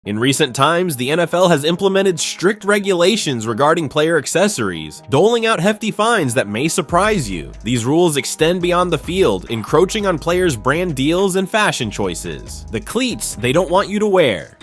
In recent times, the NFL has implemented strict regulations regarding player accessories, doling out hefty fines that may surprise you. These rules extend beyond the field, encroaching on players' brand deals and fashion choices. The cleats they don't want you to wear.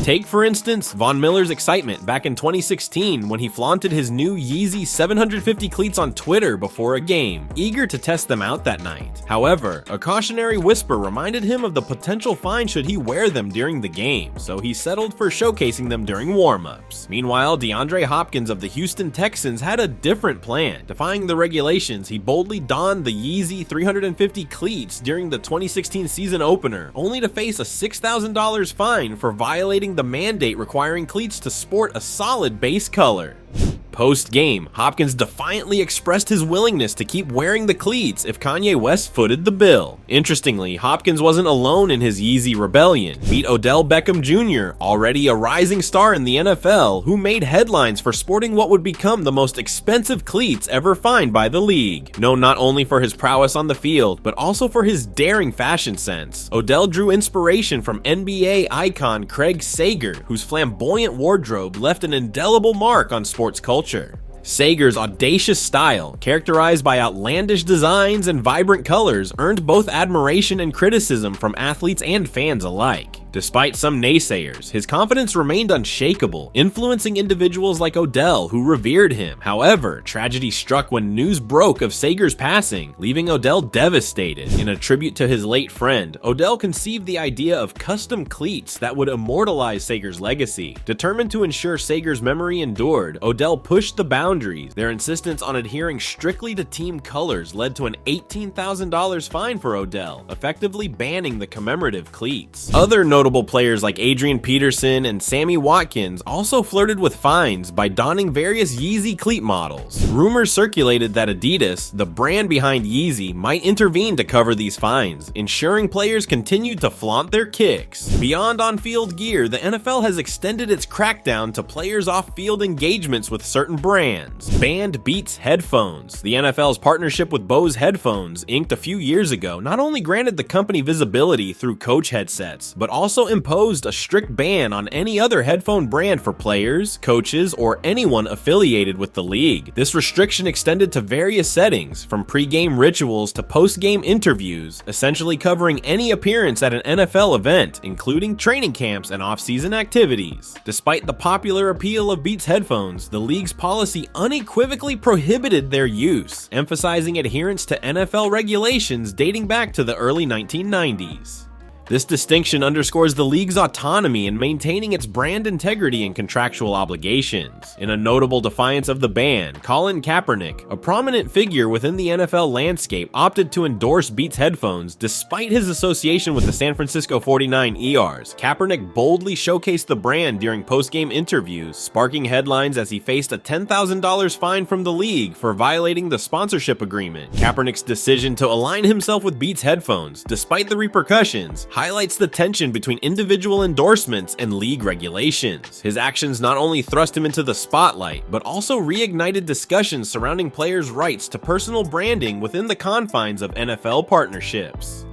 Take, for instance, Von Miller's excitement back in 2016 when he flaunted his new Yeezy 750 cleats on Twitter before a game, eager to test them out that night. However, a cautionary whisper reminded him of the potential fine should he wear them during the game, so he settled for showcasing them during warm-ups. Meanwhile, DeAndre Hopkins of the Houston Texans had a different plan. Defying the regulations, he boldly donned the Yeezy 350 cleats during the 2016 season opener, only to face a $6,000 fine for violating the mandate requiring cleats to sport a solid base color. Post-game, Hopkins defiantly expressed his willingness to keep wearing the cleats if Kanye West footed the bill. Interestingly, Hopkins wasn't alone in his Yeezy rebellion. Meet Odell Beckham Jr., already a rising star in the NFL, who made headlines for sporting what would become the most expensive cleats ever fined by the league. Known not only for his prowess on the field, but also for his daring fashion sense, Odell drew inspiration from NBA icon Craig Sager, whose flamboyant wardrobe left an indelible mark on sports culture. Sager's audacious style, characterized by outlandish designs and vibrant colors, earned both admiration and criticism from athletes and fans alike. Despite some naysayers, his confidence remained unshakable, influencing individuals like Odell who revered him. However, tragedy struck when news broke of Sager's passing, leaving Odell devastated. In a tribute to his late friend, Odell conceived the idea of custom cleats that would immortalize Sager's legacy. Determined to ensure Sager's memory endured, Odell pushed the boundaries. Their insistence on adhering strictly to team colors led to an $18,000 fine for Odell, effectively banning the commemorative cleats. Other notable players like Adrian Peterson and Sammy Watkins also flirted with fines by donning various Yeezy cleat models. Rumors circulated that Adidas, the brand behind Yeezy, might intervene to cover these fines, ensuring players continued to flaunt their kicks. Beyond on-field gear, the NFL has extended its crackdown to players' off-field engagements with certain brands. Banned Beats headphones. The NFL's partnership with Bose Headphones, inked a few years ago, not only granted the company visibility through coach headsets, but also imposed a strict ban on any other headphone brand for players, coaches, or anyone affiliated with the league. This restriction extended to various settings, from pre-game rituals to post-game interviews, essentially covering any appearance at an NFL event, including training camps and off-season activities. Despite the popular appeal of Beats headphones, the league's policy unequivocally prohibited their use, emphasizing adherence to NFL regulations dating back to the early 1990s. This distinction underscores the league's autonomy in maintaining its brand integrity and contractual obligations. In a notable defiance of the ban, Colin Kaepernick, a prominent figure within the NFL landscape, opted to endorse Beats headphones despite his association with the San Francisco 49ers. Kaepernick boldly showcased the brand during post-game interviews, sparking headlines as he faced a $10,000 fine from the league for violating the sponsorship agreement. Kaepernick's decision to align himself with Beats headphones, despite the repercussions, highlights the tension between individual endorsements and league regulations. His actions not only thrust him into the spotlight, but also reignited discussions surrounding players' rights to personal branding within the confines of NFL partnerships.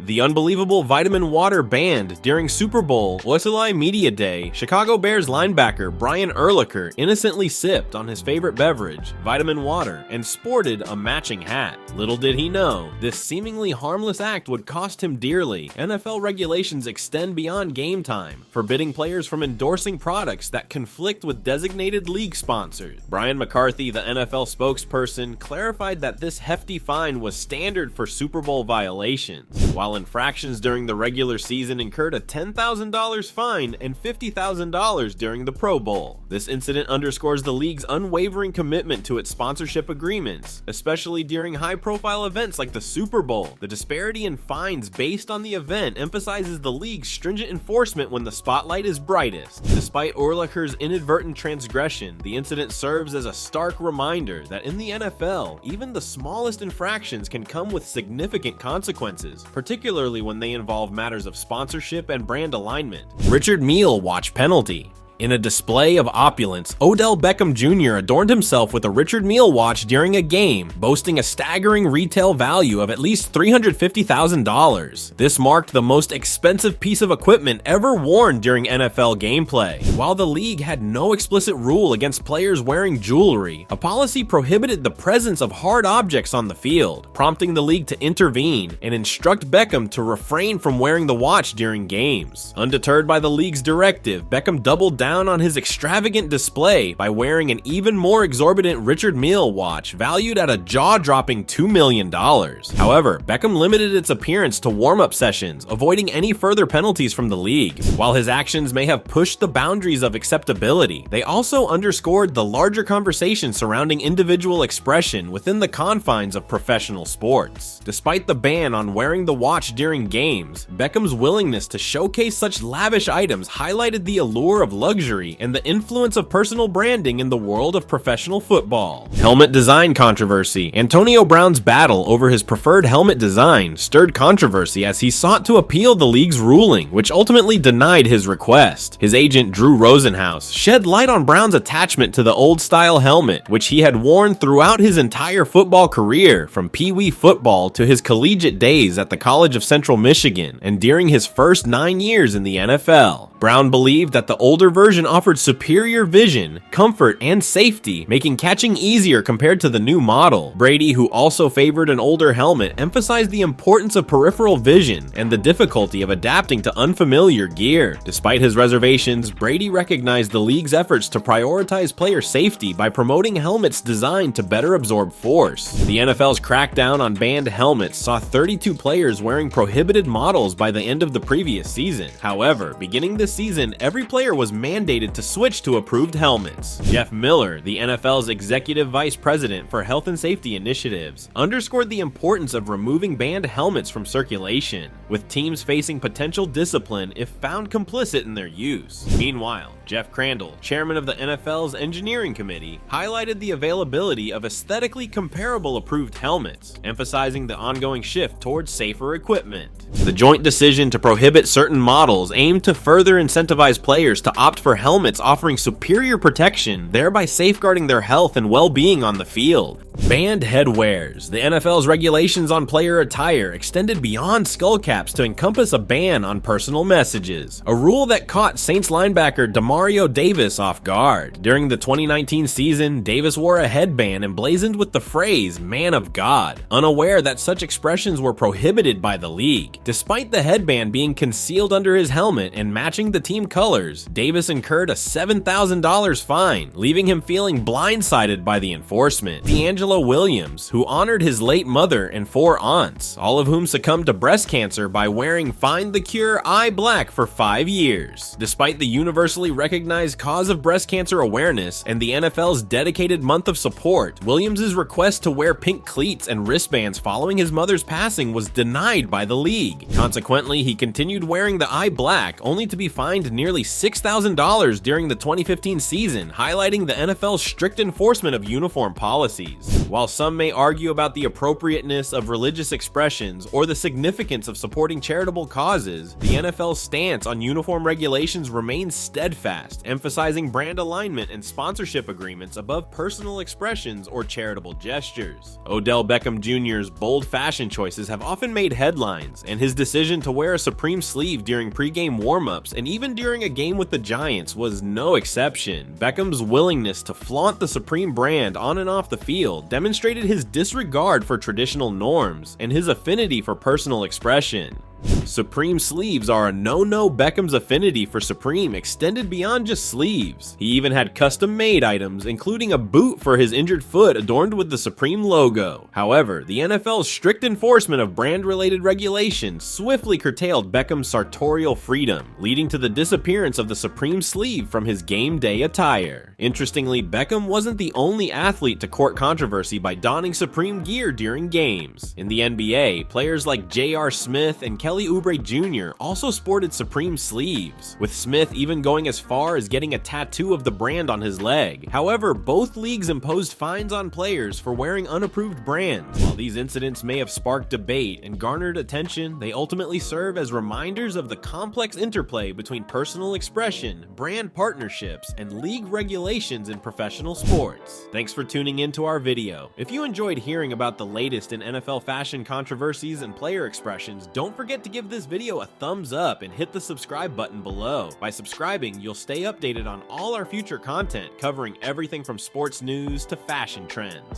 The unbelievable vitamin water banned during Super Bowl Ocelot Media Day, Chicago Bears linebacker Brian Urlacher innocently sipped on his favorite beverage, vitamin water, and sported a matching hat. Little did he know, this seemingly harmless act would cost him dearly. NFL regulations extend beyond game time, forbidding players from endorsing products that conflict with designated league sponsors. Brian McCarthy, the NFL spokesperson, clarified that this hefty fine was standard for Super Bowl violations, while infractions during the regular season incurred a $10,000 fine and $50,000 during the Pro Bowl. This incident underscores the league's unwavering commitment to its sponsorship agreements, especially during high-profile events like the Super Bowl. The disparity in fines based on the event emphasizes the league's stringent enforcement when the spotlight is brightest. Despite Urlacher's inadvertent transgression, the incident serves as a stark reminder that in the NFL, even the smallest infractions can come with significant consequences, particularly when they involve matters of sponsorship and brand alignment. Richard Mille watch penalty. In a display of opulence, Odell Beckham Jr. adorned himself with a Richard Mille watch during a game, boasting a staggering retail value of at least $350,000. This marked the most expensive piece of equipment ever worn during NFL gameplay. While the league had no explicit rule against players wearing jewelry, a policy prohibited the presence of hard objects on the field, prompting the league to intervene and instruct Beckham to refrain from wearing the watch during games. Undeterred by the league's directive, Beckham doubled down on his extravagant display by wearing an even more exorbitant Richard Mille watch valued at a jaw-dropping $2 million. However, Beckham limited its appearance to warm-up sessions, avoiding any further penalties from the league. While his actions may have pushed the boundaries of acceptability, they also underscored the larger conversation surrounding individual expression within the confines of professional sports. Despite the ban on wearing the watch during games, Beckham's willingness to showcase such lavish items highlighted the allure of luxury and the influence of personal branding in the world of professional football. Helmet design controversy. Antonio Brown's battle over his preferred helmet design stirred controversy as he sought to appeal the league's ruling, which ultimately denied his request. His agent Drew Rosenhaus shed light on Brown's attachment to the old-style helmet, which he had worn throughout his entire football career, from Pee Wee football to his collegiate days at the College of Central Michigan and during his first 9 years in the NFL. Brown believed that the older version offered superior vision, comfort, and safety, making catching easier compared to the new model. Brady, who also favored an older helmet, emphasized the importance of peripheral vision and the difficulty of adapting to unfamiliar gear. Despite his reservations, Brady recognized the league's efforts to prioritize player safety by promoting helmets designed to better absorb force. The NFL's crackdown on banned helmets saw 32 players wearing prohibited models by the end of the previous season. However, beginning this season, every player was mandated to switch to approved helmets. Jeff Miller, the NFL's executive vice president for health and safety initiatives, underscored the importance of removing banned helmets from circulation, with teams facing potential discipline if found complicit in their use. Meanwhile, Jeff Crandall, chairman of the NFL's engineering committee, highlighted the availability of aesthetically comparable approved helmets, emphasizing the ongoing shift towards safer equipment. The joint decision to prohibit certain models aimed to further incentivize players to opt for helmets offering superior protection, thereby safeguarding their health and well-being on the field. Banned headwears. The NFL's regulations on player attire extended beyond skull caps to encompass a ban on personal messages, a rule that caught Saints linebacker Demario Davis off guard. During the 2019 season, Davis wore a headband emblazoned with the phrase "Man of God," unaware that such expressions were prohibited by the league. Despite the headband being concealed under his helmet and matching the team colors, Davis incurred a $7,000 fine, leaving him feeling blindsided by the enforcement. D'Angelo Williams, who honored his late mother and 4 aunts, all of whom succumbed to breast cancer by wearing Find the Cure Eye Black for 5 years. Despite the universally recognized cause of breast cancer awareness and the NFL's dedicated month of support, Williams' request to wear pink cleats and wristbands following his mother's passing was denied by the league. Consequently, he continued wearing the eye black, only to be fined nearly $6,000 during the 2015 season, highlighting the NFL's strict enforcement of uniform policies. While some may argue about the appropriateness of religious expressions or the significance of supporting charitable causes, the NFL's stance on uniform regulations remains steadfast, emphasizing brand alignment and sponsorship agreements above personal expressions or charitable gestures. Odell Beckham Jr.'s bold fashion choices have often made headlines, and his decision to wear a Supreme sleeve during pre-game warm-ups and even during a game with the Giants was no exception. Beckham's willingness to flaunt the Supreme brand on and off the field demonstrated his disregard for traditional norms and his affinity for personal expression. Supreme sleeves are a no-no. Beckham's affinity for Supreme extended beyond just sleeves. He even had custom-made items, including a boot for his injured foot adorned with the Supreme logo. However, the NFL's strict enforcement of brand-related regulations swiftly curtailed Beckham's sartorial freedom, leading to the disappearance of the Supreme sleeve from his game day attire. Interestingly, Beckham wasn't the only athlete to court controversy by donning Supreme gear during games. In the NBA, players like J.R. Smith and Kelly Oubre Jr. also sported Supreme sleeves, with Smith even going as far as getting a tattoo of the brand on his leg. However, both leagues imposed fines on players for wearing unapproved brands. While these incidents may have sparked debate and garnered attention, they ultimately serve as reminders of the complex interplay between personal expression, brand partnerships, and league regulations in professional sports. Thanks for tuning into our video. If you enjoyed hearing about the latest in NFL fashion controversies and player expressions, don't forget to give this video a thumbs up and hit the subscribe button below. By subscribing, you'll stay updated on all our future content covering everything from sports news to fashion trends.